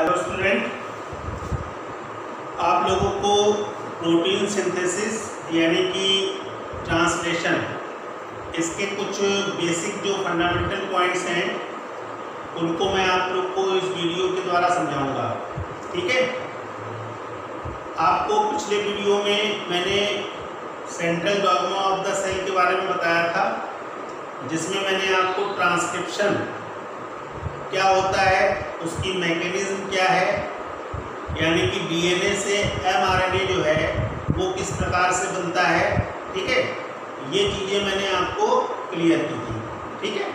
Hello student, आप लोगों को प्रोटीन सिंथेसिस यानी कि ट्रांसलेशन, इसके कुछ बेसिक जो फंडामेंटल पॉइंट्स हैं उनको मैं आप लोग को इस वीडियो के द्वारा समझाऊंगा। ठीक है। आपको पिछले वीडियो में मैंने central dogma of the cell के बारे में बताया था, जिसमें मैंने आपको ट्रांसक्रिप्शन क्या होता है, उसकी मैकेनिज्म क्या है, यानी कि डीएनए से एमआरएनए जो है वो किस प्रकार से बनता है। ठीक है, ये चीज़ें मैंने आपको क्लियर की थी। ठीक है।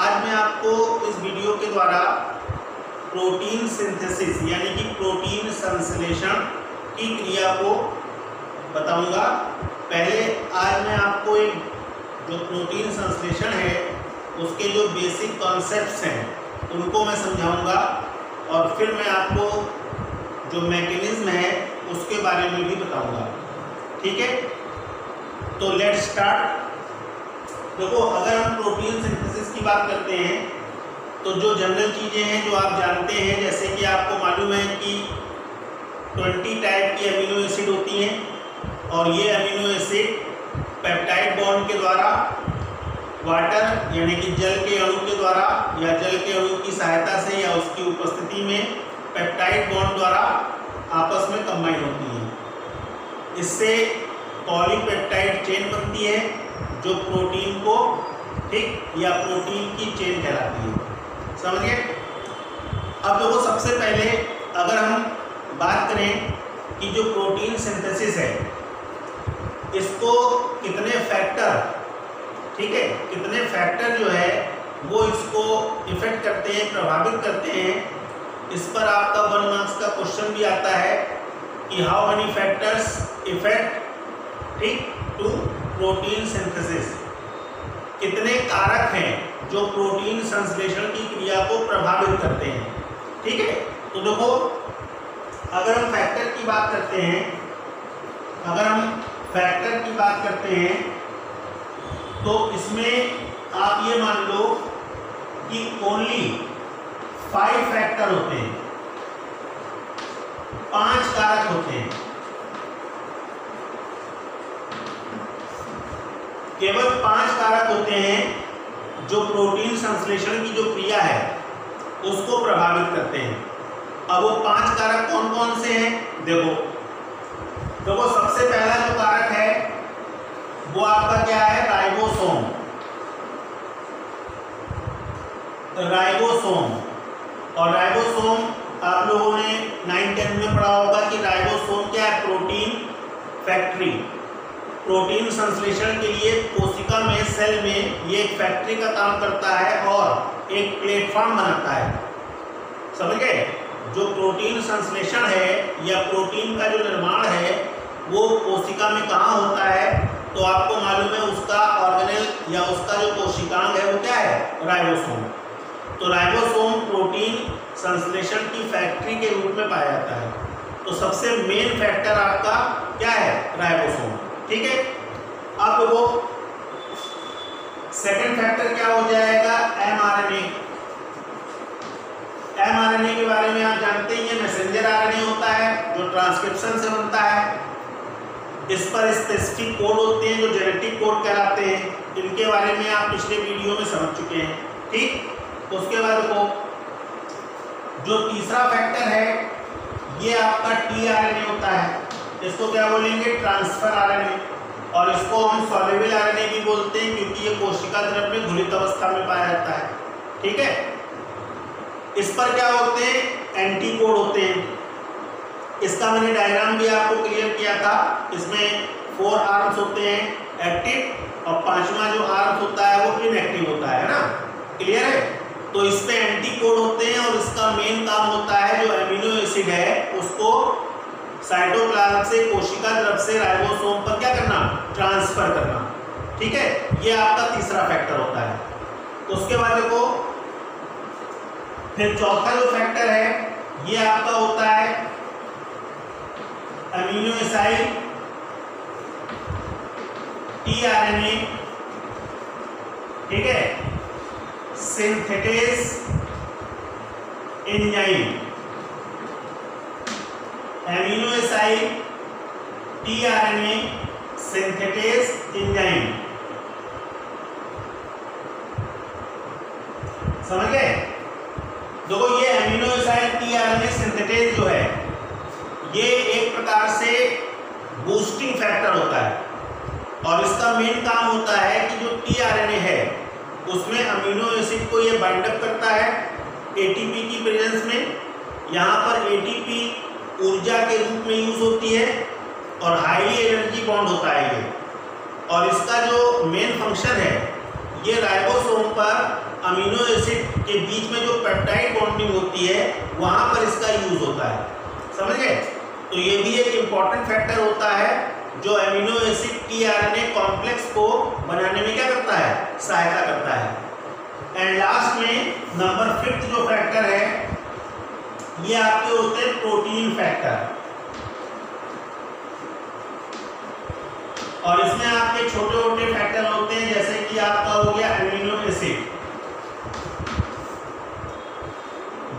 आज मैं आपको इस वीडियो के द्वारा प्रोटीन सिंथेसिस यानी कि प्रोटीन संश्लेषण की क्रिया को बताऊंगा। पहले आज मैं आपको एक जो प्रोटीन संश्लेषण है उसके जो बेसिक कॉन्सेप्ट्स हैं उनको मैं समझाऊंगा, और फिर मैं आपको जो मैकेनिज्म है उसके बारे में भी बताऊंगा। ठीक है, तो लेट्स स्टार्ट। देखो, अगर हम प्रोटीन सिंथेसिस की बात करते हैं तो जो जनरल चीज़ें हैं जो आप जानते हैं, जैसे कि आपको मालूम है कि 20 टाइप की अमीनो एसिड होती हैं, और ये अमीनो एसिड पेप्टाइड बॉन्ड के द्वारा, वाटर यानी कि जल के अणु के द्वारा या जल के अणु की सहायता से या उसकी उपस्थिति में पेप्टाइड बॉन्ड द्वारा आपस में कंबाइन होती हैं। इससे पॉलीपेप्टाइड चेन बनती है जो प्रोटीन को, ठीक, या प्रोटीन की चेन कहलाती है। समझ गए। अब देखो, सबसे पहले अगर हम बात करें कि जो प्रोटीन सिंथेसिस है इसको कितने फैक्टर, ठीक है, कितने फैक्टर जो है वो इसको इफेक्ट करते हैं, प्रभावित करते हैं, इस पर आपका 1 मार्क्स का क्वेश्चन भी आता है कि हाउ मेनी फैक्टर्स इफेक्ट, ठीक, टू प्रोटीन सिंथेसिस। कितने कारक हैं जो प्रोटीन संश्लेषण की क्रिया को प्रभावित करते हैं। ठीक है। तो देखो, अगर हम फैक्टर की बात करते हैं, तो इसमें आप ये मान लो कि ओनली 5 फैक्टर होते हैं, 5 कारक होते हैं, केवल 5 कारक होते हैं जो प्रोटीन संश्लेषण की जो क्रिया है उसको प्रभावित करते हैं। अब वो 5 कारक कौन कौन से हैं? देखो, सबसे पहला जो कारक है वो आपका क्या है? राइबोसोम। और राइबोसोम आप लोगों ने 9-10 में पढ़ा होगा कि राइबोसोम क्या है? Protein factory. प्रोटीन संश्लेषण के लिए कोशिका में, सेल में ये एक फैक्ट्री का काम करता है और एक प्लेटफॉर्म बनाता है। समझ गए। जो प्रोटीन संश्लेषण है या प्रोटीन का जो निर्माण है वो कोशिका में कहाँ होता है? तो आपको मालूम है उसका ऑर्गेनेल या उसका जो कोशिकांग है वो क्या है? राइबोसोम। तो राइबोसोम प्रोटीन संश्लेषण की फैक्ट्री के रूप में पाया जाता है। तो सबसे मेन फैक्टर आपका क्या है? राइबोसोम। ठीक है। अब वो सेकंड फैक्टर क्या हो जाएगा? एमआरएनए। एमआरएनए के बारे में आप जानते ही हैं, मैसेंजर आरएनए होता है जो ट्रांसक्रिप्शन से बनता है। इस पर स्पेसिफिक कोड होते हैं जो जेनेटिक कोड कहलाते हैं। इनके बारे में आप पिछले वीडियो में समझ चुके हैं। ठीक। उसके बाद देखो, जो तीसरा फैक्टर है ये आपका टीआरएनए होता है। इसको क्या बोलेंगे? Transfer RNA. और इसको हम सॉल्युबल आरएनए भी बोलते हैं क्योंकि ये कोशिका द्रव में घुलित अवस्था में पाया जाता है। ठीक है। इस पर क्या होते हैं? एंटीकोड होते हैं। इसका मैंने डायग्राम भी आपको क्लियर किया था। इसमें 4 आर्म्स होते हैं एक्टिव, और 5वां जो आर्म्स होता है वो इनएक्टिव होता है ना। क्लियर है। तो इस पे एंटीकोड होते हैं और इसका मेन काम होता है जो अमीनो एसिड है उसको साइटोप्लाज्म से, कोशिका द्रव से राइबोसोम पर क्या करना? ट्रांसफर करना। ठीक है। ये आपका तीसरा फैक्टर होता है। उसके बाद देखो, फिर चौथा जो फैक्टर है ये आपका होता है अमीनो एसिड टीआरएनए। ठीक है। Synthetase enzyme, amino acid tRNA synthetase enzyme. समझ गए? देखो ये एमिनो एसिड टीआरएनए सिंथेटेज जो है ये एक प्रकार से बूस्टिंग फैक्टर होता है और इसका मेन काम होता है कि जो टीआरएनए है उसमें अमीनो एसिड को ये बाइंड अप करता है एटीपी की प्रेजेंस में। यहाँ पर एटीपी ऊर्जा के रूप में यूज होती है और हाईली एनर्जी बॉन्ड होता है ये। और इसका जो मेन फंक्शन है ये राइबोसोम पर अमीनो एसिड के बीच में जो पेप्टाइड बॉन्डिंग होती है वहाँ पर इसका यूज होता है। समझ गए? तो ये भी एक इम्पॉर्टेंट फैक्टर होता है जो एमिनो एसिड टीआरएनए कॉम्प्लेक्स को बनाने में क्या करता है, सहायता करता है। एंड लास्ट में नंबर 5 जो फैक्टर है ये आपके होते हैं प्रोटीन फैक्टर। और इसमें आपके छोटे छोटे फैक्टर होते हैं जैसे कि आपका हो गया एमिनो एसिड।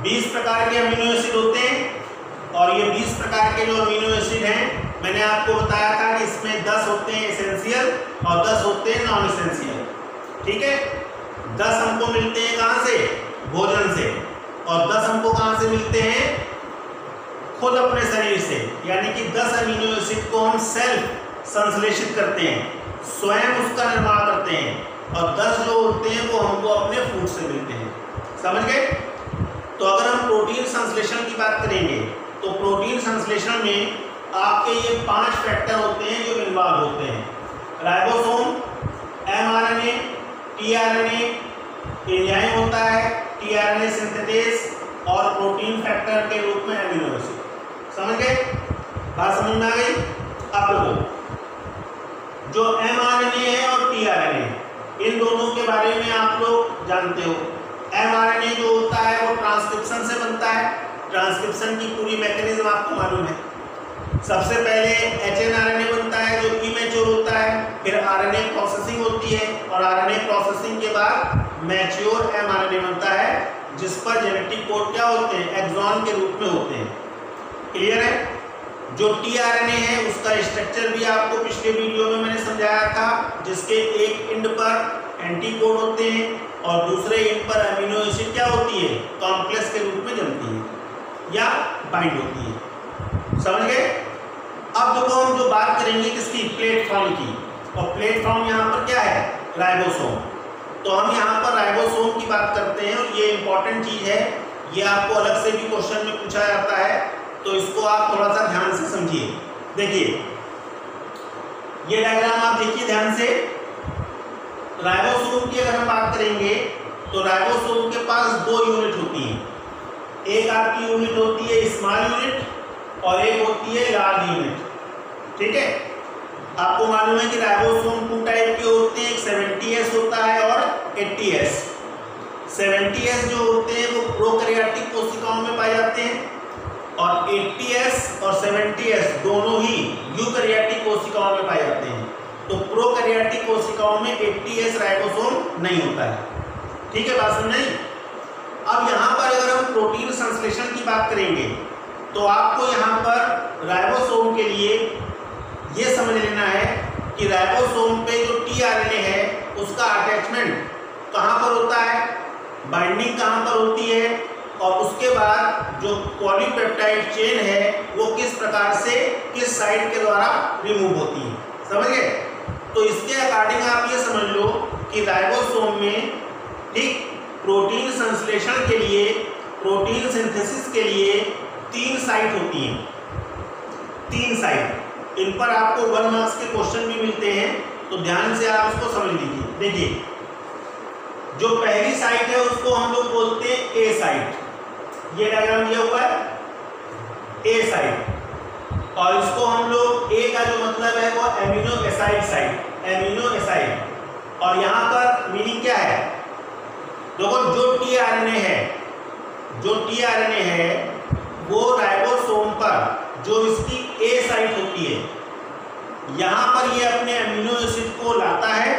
20 प्रकार के अमीनो एसिड होते हैं और ये 20 प्रकार के जो अमीनो एसिड हैं मैंने आपको बताया था कि इसमें 10 होते हैं एसेंशियल और 10 होते हैं नॉन एसेंशियल। ठीक है? 10 हमको मिलते हैं कहाँ से? भोजन से। और 10 हमको कहाँ से मिलते हैं? खुद अपने शरीर से। यानी कि 10 अमीनो एसिड को हम सेल्फ संश्लेषित करते हैं, स्वयं उसका निर्माण करते हैं। और 10 जो होते हैं वो हमको अपने फूड से मिलते हैं। समझ गए? तो अगर हम प्रोटीन संश्लेषण की बात करेंगे तो प्रोटीन संश्लेषण में आपके ये 5 फैक्टर होते हैं जो इन्वॉल्व होते हैं। राइबोसोम, एमआरएनए, टीआरएनए, एंजाइम होता है, टीआरएनए सिंथेटेज और प्रोटीन फैक्टर के रूप में एमिनो एसिड। समझ गए? बात समझ में आ गई? अब देखो जो एमआरएनए है और टीआरएनए इन दोनों के बारे में आप लोग जानते हो। एमआरएनए जो होता है वो ट्रांसक्रिप्शन से बनता है। ट्रांसक्रिप्शन की पूरी मैकेनिज्म आपको मालूम है। सबसे पहले एचएनआरएनए बनता है जो इमेच्योर होता है, फिर आरएनए प्रोसेसिंग होती है और आरएनए प्रोसेसिंग के बाद मैच्योर एमआरएनए बनता है जिस पर जेनेटिक कोड क्या होते हैं, एक्सॉन के रूप में होते हैं। क्लियर है? जो टीआरएनए है उसका स्ट्रक्चर भी आपको पिछले वीडियो में मैंने समझाया था, जिसके एक एंड पर एंटीकोड होते हैं और दूसरे एंड पर अमीनो एसिड क्या होती है, कॉम्प्लेक्स के रूप में जमती है या बाइंड होती है। समझ गए? अब देखो हम जो बात करेंगे किसकी, प्लेटफॉर्म की। और प्लेटफॉर्म यहाँ पर क्या है, राइबोसोम। तो हम यहाँ पर राइबोसोम की बात करते हैं और ये इंपॉर्टेंट चीज है, ये आपको अलग से भी क्वेश्चन में पूछा जाता है, तो इसको आप थोड़ा सा ध्यान से समझिए। देखिए ये डायग्राम आप देखिए ध्यान से। राइबोसोम की अगर हम बात करेंगे तो राइबोसोम के पास 2 यूनिट होती हैं। एक आपकी यूनिट होती है स्मॉल यूनिट और एक होती है लार्ज यूनिट। ठीक है? आपको मालूम है कि राइबोसोम 2 टाइप के होते हैं, एक 70S होता है और 80S। 70S जो होते हैं वो प्रोकैरियोटिक कोशिकाओं में पाए जाते हैं और 80S और 70S दोनों ही यूकैरियोटिक कोशिकाओं में पाए जाते हैं। तो प्रोकैरियोटिक कोशिकाओं में 80S राइबोसोम नहीं होता है। ठीक है, बात समझ आई? अब यहाँ पर अगर हम प्रोटीन संश्लेषण की बात करेंगे तो आपको यहाँ पर राइबोसोम के लिए ये समझ लेना है कि राइबोसोम पे जो टीआरएनए है उसका अटैचमेंट कहाँ पर होता है, बाइंडिंग कहाँ पर होती है और उसके बाद जो पॉलीपेप्टाइड चेन है वो किस प्रकार से किस साइड के द्वारा रिमूव होती है। समझ गए? तो इसके अकॉर्डिंग आप ये समझ लो कि राइबोसोम में ठीक प्रोटीन संश्लेषण के लिए, प्रोटीन सिंथेसिस के लिए 3 साइट होती हैं। 3 साइट, इन पर आपको 1 मार्क्स के क्वेश्चन भी मिलते हैं, तो ध्यान से आप उसको समझ लीजिए। देखिए जो पहली साइट है उसको हम लोग बोलते हैं ए साइट। ये डायग्राम दिया हुआ है ए साइट और इसको हम लोग ए का जो मतलब है वो amino aside site, amino aside. और यहाँ पर मीनिंग क्या है, देखो जो टीआरएनए है, जो टीआरएनए है वो राइबोसोम पर जो इसकी ए साइट होती है यहाँ पर ये अपने अमीनो एसिड को लाता है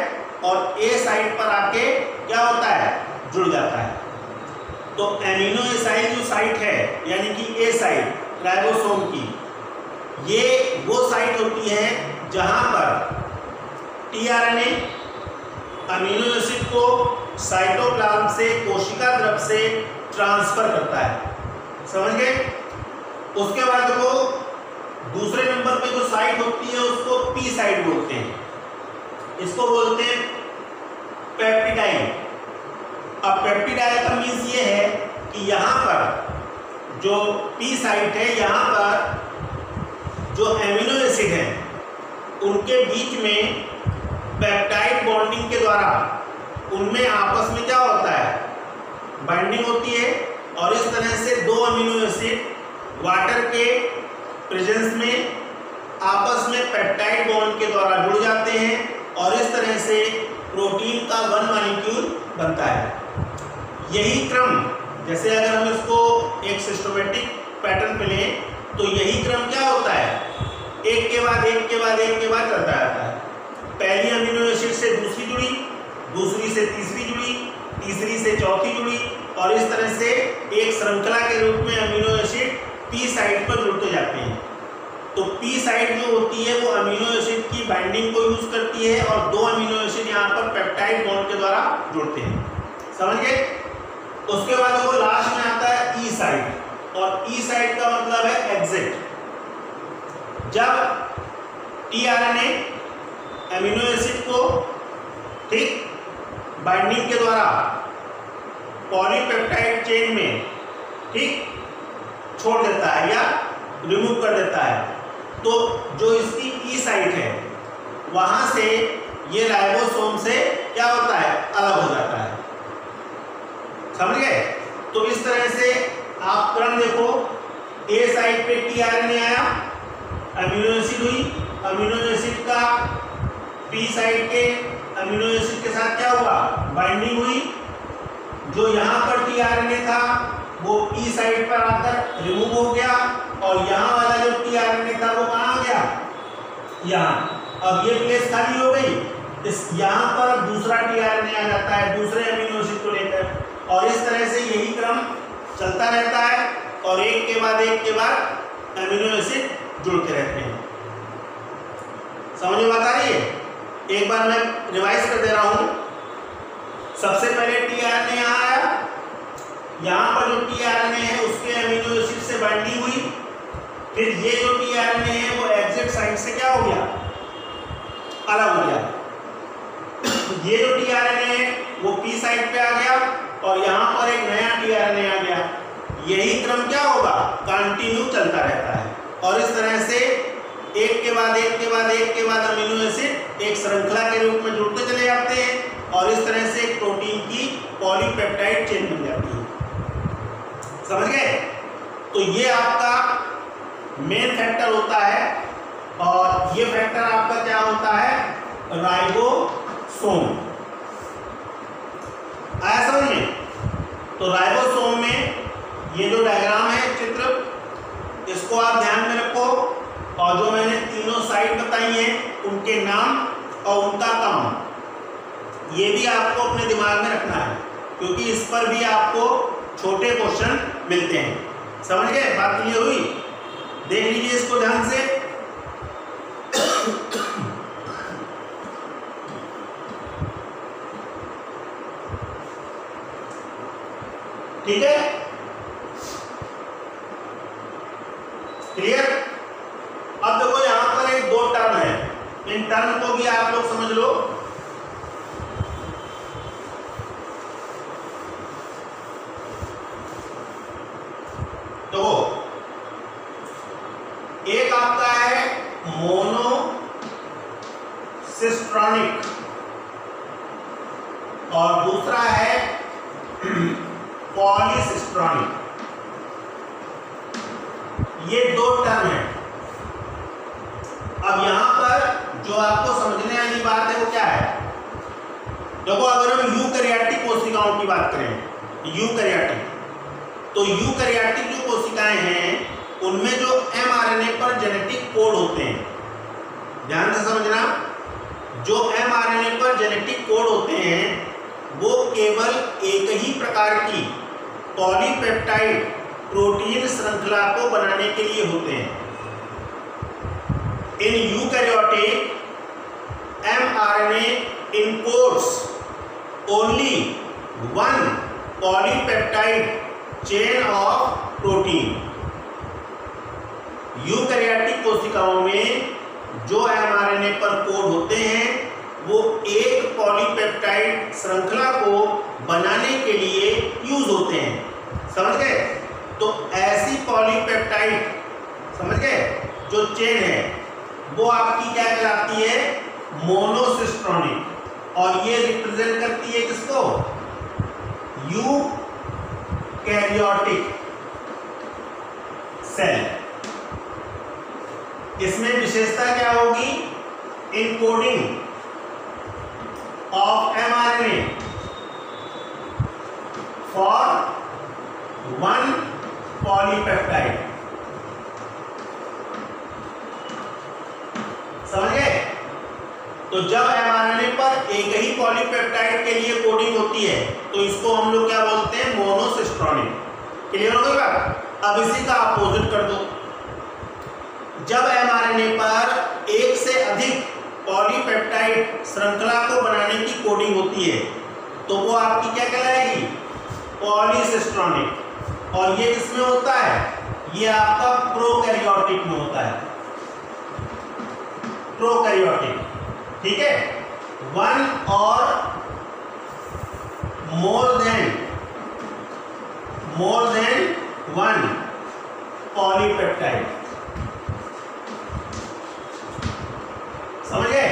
और ए साइट पर आके क्या होता है, जुड़ जाता है। तो एमिनो एसाइल जो साइट है यानी कि ए साइट राइबोसोम की, ये वो साइट होती है जहां पर टीआरएनए अमीनो एसिड को साइटोप्लाज्म से कोशिका द्रव से ट्रांसफर करता है। समझ गए? उसके बाद वो दूसरे नंबर पे जो साइट होती है उसको पी साइट बोलते हैं, इसको बोलते हैं पेप्टिडाइल। अब पेप्टिडाइल का मीन्स ये है कि यहाँ पर जो पी साइट है, यहाँ पर जो एमिनो एसिड है उनके बीच में पेप्टाइड बॉन्डिंग के द्वारा उनमें आपस में क्या होता है, बाइंडिंग होती है, और इस तरह से दो अमीनो एसिड वाटर के प्रेजेंस में आपस में पेप्टाइड बॉन्ड के द्वारा जुड़ जाते हैं और इस तरह से प्रोटीन का वन मॉलिक्यूल बनता है। यही क्रम, जैसे अगर हम इसको एक सिस्टमैटिक पैटर्न पे लें तो यही क्रम क्या होता है, एक के बाद एक के बाद एक के बाद चलता रहता है। पहली अमीनो एसिड से दूसरी जुड़ी, दूसरी से तीसरी जुड़ी, तीसरी से चौथी जुड़ी, और इस तरह से एक श्रृंखला के रूप में अमीनो एसिड पी साइट पर जुड़ते जाते हैं। तो पी साइट जो होती है वो अमीनो एसिड की बाइंडिंग को यूज करती है और दो अमीनो एसिड यहाँ पर पेप्टाइड बॉन्ड के द्वारा जुड़ते हैं। समझ गए? उसके बाद वो लास्ट में आता है ई साइट, और ई साइट का मतलब है एग्जिट। जब टीआरएनए अमीनो एसिड को ठीक बाइंडिंग के द्वारा पॉलीपेप्टाइड चेन में ठीक छोड़ देता है या रिमूव कर देता है, तो जो इसकी ई साइट है वहां से ये राइबोसोम से क्या होता है, अलग हो जाता है। समझ गए? तो इस तरह से आप क्रम देखो, ए साइट पे टीआरएनए आया, अमीनो एसिड हुई, अमीनो एसिड का पी साइट के अमीनो एसिड के साथ क्या हुआ, बाइंडिंग हुई। जो यहाँ पर टीआरएनए था वो ई साइट पर आकर रिमूव हो गया, और यहाँ वाला जो टीआरएनए था वो कहाँ आ गया, यहाँ। अब ये प्लेस खाली हो गई, इस यहाँ पर दूसरा टीआरएनए आ जाता है दूसरे अमीनो एसिड को लेकर, और इस तरह से यही क्रम चलता रहता है और एक के बाद अमीनो एसिड जुड़ते रहते हैं। समझ में बात आ रही है? एक बार मैं रिवाइज कर दे रहा हूं। सबसे पहले टीआरएनए यहाँ आया, यहाँ पर जो टीआरएनए है उसके अमीनो एसिड से बाइंडिंग हुई, फिर ये जो टीआरएनए है वो एग्जिट साइड से क्या हो गया, अलग हो गया। ये जो टीआरएनए है वो पी साइड पे आ गया और यहाँ पर एक नया टीआरएनए आ गया। यही क्रम क्या होगा, कंटिन्यू चलता रहता है, और इस तरह से एक के बाद एक के बाद एक के बाद अमीनो एसिड एक श्रृंखला के रूप में जुड़ते चले जाते हैं और इस तरह से एक प्रोटीन की पॉलीपेप्टाइड चेन बन जाती है। समझ गए? तो ये आपका मेन फैक्टर होता है, और ये फैक्टर आपका क्या होता है, राइबोसोम। आया समझ में? तो राइबोसोम में ये जो डायग्राम है, चित्र, इसको आप ध्यान में रखो, और जो मैंने तीनों साइट बताई हैं उनके नाम और उनका काम ये भी आपको अपने दिमाग में रखना है, क्योंकि इस पर भी आपको छोटे क्वेश्चन मिलते हैं। समझ गए? बात क्लियर हुई? देख लीजिए इसको ध्यान से। ठीक है? क्लियर? अब देखो यहां पर एक दो टर्म है, इन टर्म को भी आप लोग समझ लो। तो एक आपका है मोनोसिस्ट्रॉनिक और दूसरा है पॉलीसिस्ट्रॉनिक। ये दो टर्म है। अब यहां पर जो आपको समझने वाली बात है वो क्या है, देखो अगर हम यूकैरियोटिक कोशिकाओं की बात करें, यूकैरियोटिक, तो यूकैरियोटिक जो कोशिकाएं हैं उनमें जो एमआरएनए पर जेनेटिक कोड होते हैं, ध्यान से समझना, जो एमआरएनए पर जेनेटिक कोड होते हैं वो केवल एक ही प्रकार की पॉलीपेप्टाइड प्रोटीन श्रृंखला को बनाने के लिए होते हैं। In eukaryotic mRNA encodes only one polypeptide chain of protein। Eukaryotic कोशिकाओं में जो mRNA पर कोड होते हैं वो एक पॉलीपेप्टाइड श्रृंखला को बनाने के लिए यूज होते हैं। समझ गए? तो ऐसी पॉलीपेप्टाइड, समझ गए, जो चेन है वो आपकी क्या कहलाती है? मोनोसिस्ट्रोनिक। और ये रिप्रेजेंट करती है किसको? Eukaryotic cell. इसमें विशेषता क्या होगी? Encoding of mRNA for one polypeptide. समझ गए? तो जब mRNA पर एक ही पॉलीपेप्टाइड के लिए कोडिंग होती है तो इसको हम लोग क्या बोलते हैं? मोनोसिस्ट्रोनिक। क्लियर हो गई बात? अब इसी का अपोजिट कर दो। जब mRNA पर एक से अधिक पॉलीपेप्टाइड श्रृंखला को बनाने की कोडिंग होती है तो वो आपकी क्या कहलाएगी? पॉलीसिस्ट्रोनिक। और ये किसमें होता है? ये आपका प्रोकैरियोटिक में होता है। प्रोकैरियोटिक, ठीक है? वन और मोर देन वन पॉलीपेप्टाइड। समझ गए?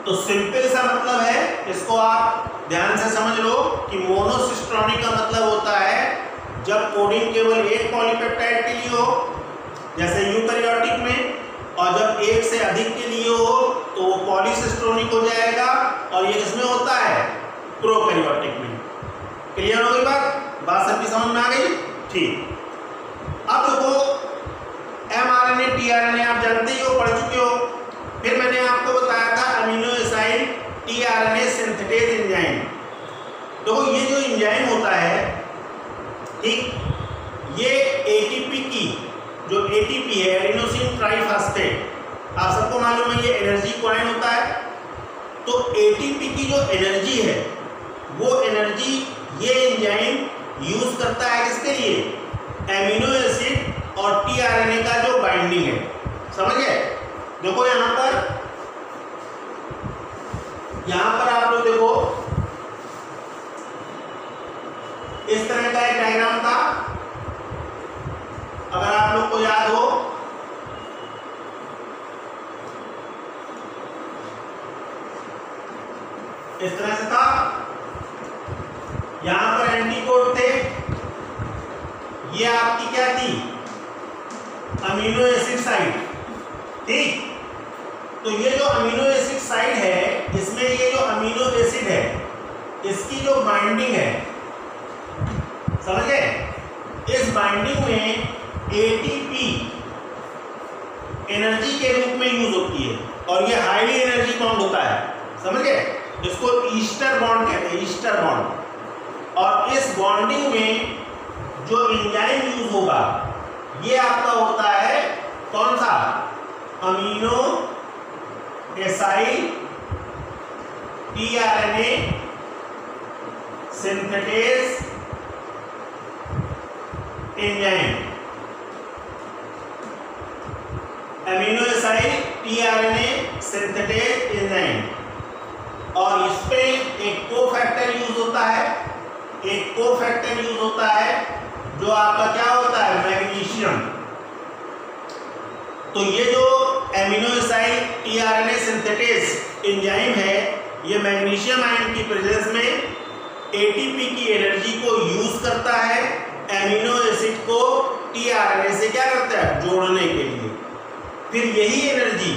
तो सिंपल सा मतलब है, इसको आप ध्यान से समझ लो कि मोनोसिस्ट्रोनिक का मतलब होता है जब कोडिंग केवल एक पॉलीपेप्टाइड के लिए हो, जैसे यूकैरियोटिक में, और जब एक से अधिक के लिए हो तो वो पॉलीसिस्ट्रोनिक हो जाएगा। और ये किसमें होता है? प्रोकैरियोटिक में। क्लियर हो गई बात? बात सबकी समझ में आ गई? ठीक। अब देखो mRNA tRNA आप जानते ही हो, पढ़ चुके हो। फिर मैंने आपको बताया था amino acid tRNA synthetase enzyme. देखो ये जो एंजाइम होता है, ठीक, ये एटीपी की जो एटीपी है, एडिनोसिन ट्राइफॉस्फेट, आप सबको मालूम है ये एनर्जी कॉइन होता है। तो एटीपी की जो एनर्जी है वो एनर्जी ये एंजाइम यूज करता है किसके लिए? एमिनो एसिड और tRNA का जो बाइंडिंग है। समझ गए? देखो यहां पर आप लोग देखो, इस तरह का एक डायग्राम था, अगर आप लोग को याद हो। इस तरह से था, यहां पर एंटीकोड थे, ये आपकी क्या थी? अमीनो एसिड साइट, ठीक। तो ये जो अमीनो एसिड साइट है, इसमें ये जो अमीनो एसिड है इसकी जो बाइंडिंग है, समझ गए? इस बाइंडिंग में एटीपी एनर्जी के रूप में यूज होती है और ये हाईली एनर्जी बॉन्ड होता है। समझ गए? इसको ईस्टर बॉन्ड कहते हैं, ईस्टर बॉन्ड। और इस बॉन्डिंग में जो एंजाइम यूज होगा ये आपका होता है कौन सा? Amino acid tRNA synthetase enzyme. Amino acid tRNA synthetase enzyme. और इस पे एक कोफैक्टर यूज होता है, एक कोफैक्टर यूज होता है जो आपका क्या होता है? मैग्नीशियम। तो ये जो amino acid tRNA synthetase enzyme है, ये मैग्नीशियम आयन की प्रेजेंस में एटीपी की एनर्जी को यूज करता है एमिनो एसिड को tRNA से क्या करता है? जोड़ने के लिए। फिर यही एनर्जी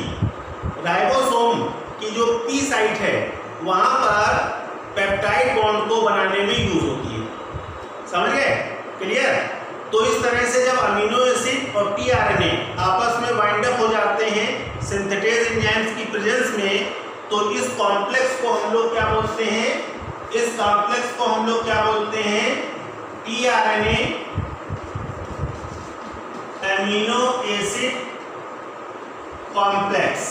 राइबोसोम की जो पी साइट है वहां पर पेप्टाइड बॉन्ड को बनाने में यूज होती है। समझ गए? क्लियर? तो इस तरह से जब अमीनो एसिड और tRNA आपस में बाइंड अप हो जाते हैं सिंथेटेज एंजाइम्स की प्रेजेंस में, तो इस कॉम्प्लेक्स को हम लोग क्या बोलते हैं? इस कॉम्प्लेक्स को हम लोग क्या बोलते हैं? टीआरएनए एमिनो एसिड कॉम्प्लेक्स,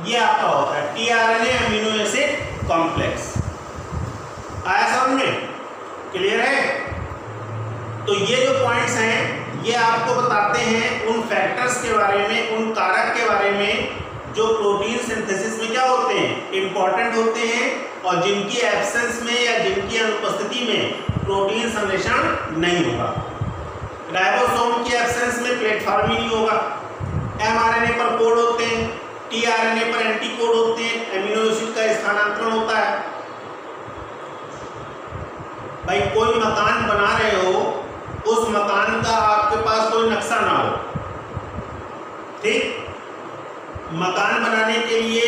ये आपका होता है टीआरएनए एमिनो एसिड कॉम्प्लेक्स। आया समझ में? क्लियर है? तो ये जो पॉइंट्स हैं ये आपको बताते हैं उन फैक्टर्स के बारे में, उन कारक के बारे में जो प्रोटीन सिंथेसिस में क्या होते हैं, इंपॉर्टेंट होते हैं, और जिनकी एब्सेंस में या जिनकी अनुपस्थिति में प्रोटीन संश्लेषण नहीं होगा। राइबोसोम की एब्सेंस में प्लेटफॉर्म ही नहीं होगा। एमआरएनए पर कोड होते हैं, टीआरएनए पर एंटी कोड होते हैं, एमिनो एसिड का स्थानांतरण होता है। भाई कोई मकान बना रहे हो, उस मकान का आपके पास कोई नक्शा ना हो, ठीक? मकान बनाने के लिए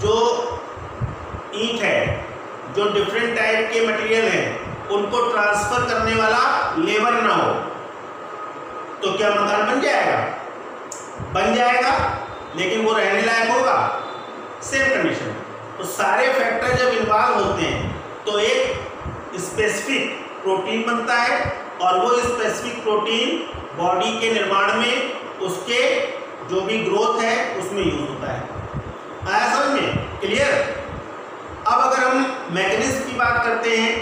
जो ईंट है, जो डिफरेंट टाइप के मटेरियल हैं, उनको ट्रांसफर करने वाला लेबर ना हो, तो क्या मकान बन जाएगा? बन जाएगा, लेकिन वो रहने लायक होगा? Same condition. तो सारे फैक्टर जब इन्वॉल्व होते हैं तो एक स्पेसिफिक प्रोटीन बनता है, और वो स्पेसिफिक प्रोटीन बॉडी के निर्माण में, उसके जो भी ग्रोथ है उसमें यूज होता है। आया समझ में? क्लियर? अब अगर हम मैकेनिज्म की बात करते हैं,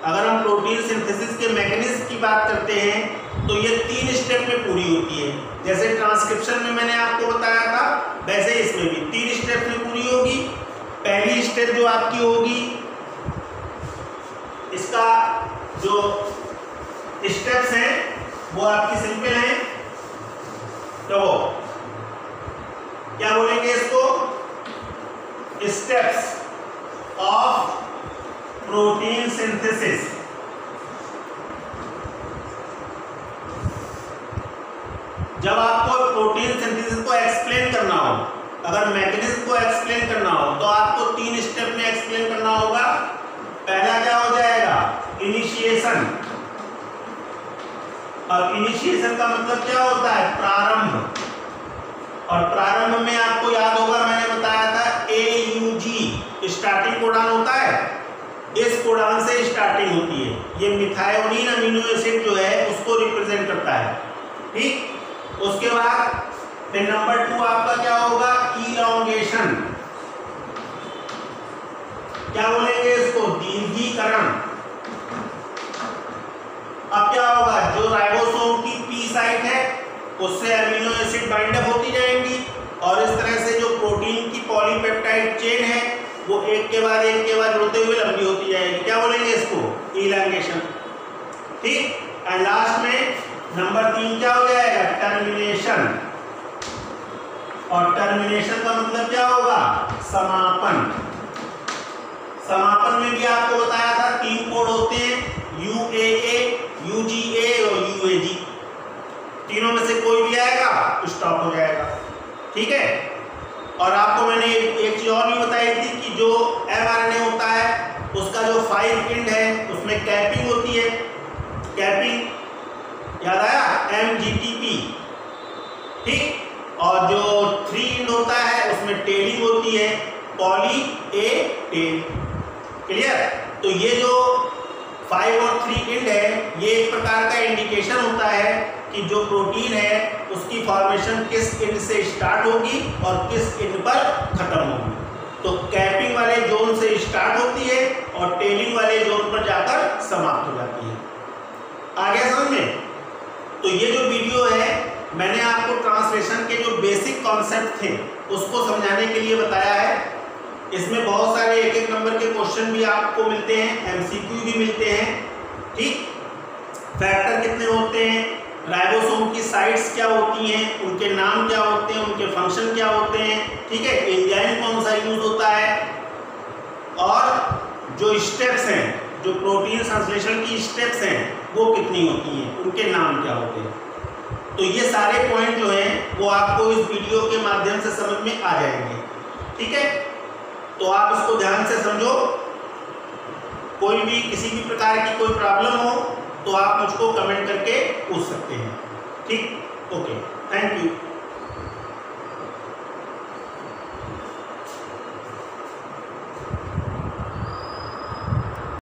अगर हम प्रोटीन सिंथेसिस के मैकेनिज्म की बात करते हैं, तो ये 3 स्टेप में पूरी होती है। जैसे ट्रांसक्रिप्शन में मैंने आपको बताया था, वैसे इसमें भी 3 स्टेप में पूरी होगी। पहली स्टेप जो आपकी होगी, इसका जो स्टेप्स हैं वो आपकी सिंपल हैं। तो क्या बोलेंगे इसको? Steps of protein synthesis. जब आपको प्रोटीन सिंथेसिस को एक्सप्लेन करना हो, अगर मैकेनिज्म को एक्सप्लेन करना हो, तो आपको 3 स्टेप में एक्सप्लेन करना होगा। पहला क्या हो जाएगा? इनिशिएशन। और इनिशिएशन का मतलब क्या होता है? प्रारंभ। और प्रारंभ में आपको याद होगा, मैंने बताया था AUG स्टार्टिंग कोडान होता है। इस कोडान से स्टार्टिंग होती है। ये मिथायोनिन अमीनो एसिड जो है उसको रिप्रेजेंट करता है, ठीक? उसके बाद फिर नंबर 2 आपका क्या होगा? इलॉन्गेशन। क्या बोलेंगे इसको? दीर्घीकरण। अब क्या होगा? जो राइबोसोम की पी साइट है उससे अमीनो एसिड बाइंड अप होती जाएंगी, और इस तरह से जो प्रोटीन की पॉलीपेप्टाइड चेन है वो एक के बाद जुड़ते हुए लंबी होती जाएगी। क्या बोलेंगे इसको? इलॉन्गेशन, ठीक? एंड लास्ट में नंबर 3 क्या हो जाएगा? टर्मिनेशन। और टर्मिनेशन का मतलब क्या होगा? समापन। समापन में भी आपको बताया था 3 कोड होते हैं, UAA, UGA और UAG। तीनों में से कोई भी आएगा तो स्टॉप हो जाएगा, ठीक है? और आपको मैंने एक चीज और भी बताई थी कि जो mRNA होता है उसका जो 5 एंड है उसमें कैपिंग होती है। कैपिंग याद आया? MGTP, ठीक? और जो 3 एंड होता है उसमें टेलिंग होती है, पॉली ए टेल। क्लियर? तो ये जो 5 और 3 एंड है, ये एक प्रकार का इंडिकेशन होता है कि जो प्रोटीन है उसकी फॉर्मेशन किस एंड से स्टार्ट होगी और किस एंड पर खत्म होगी। तो कैपिंग वाले जोन से स्टार्ट होती है और टेलिंग वाले जोन पर जाकर समाप्त हो जाती है। आगे समझ में? तो ये जो वीडियो है मैंने आपको ट्रांसलेशन के जो बेसिक कॉन्सेप्ट थे उसको समझाने के लिए बताया है। इसमें बहुत सारे 1-1 नंबर के क्वेश्चन भी आपको मिलते हैं, MCQ भी मिलते हैं, ठीक? फैक्टर कितने होते हैं, राइबोसोम की साइट्स क्या होती हैं, उनके नाम क्या होते हैं, उनके फंक्शन क्या होते हैं, ठीक है? एंजाइम कौन सा यूज होता है, और जो स्टेप्स हैं, जो प्रोटीन संश्लेषण की स्टेप्स हैं वो कितनी होती हैं, उनके नाम क्या होते हैं। तो ये सारे पॉइंट जो हैं वो आपको इस वीडियो के माध्यम से समझ में आ जाएंगे, ठीक है? तो आप इसको ध्यान से समझो। कोई भी किसी भी प्रकार की कोई प्रॉब्लम हो तो आप मुझको कमेंट करके पूछ सकते हैं, ठीक? Okay, thank you.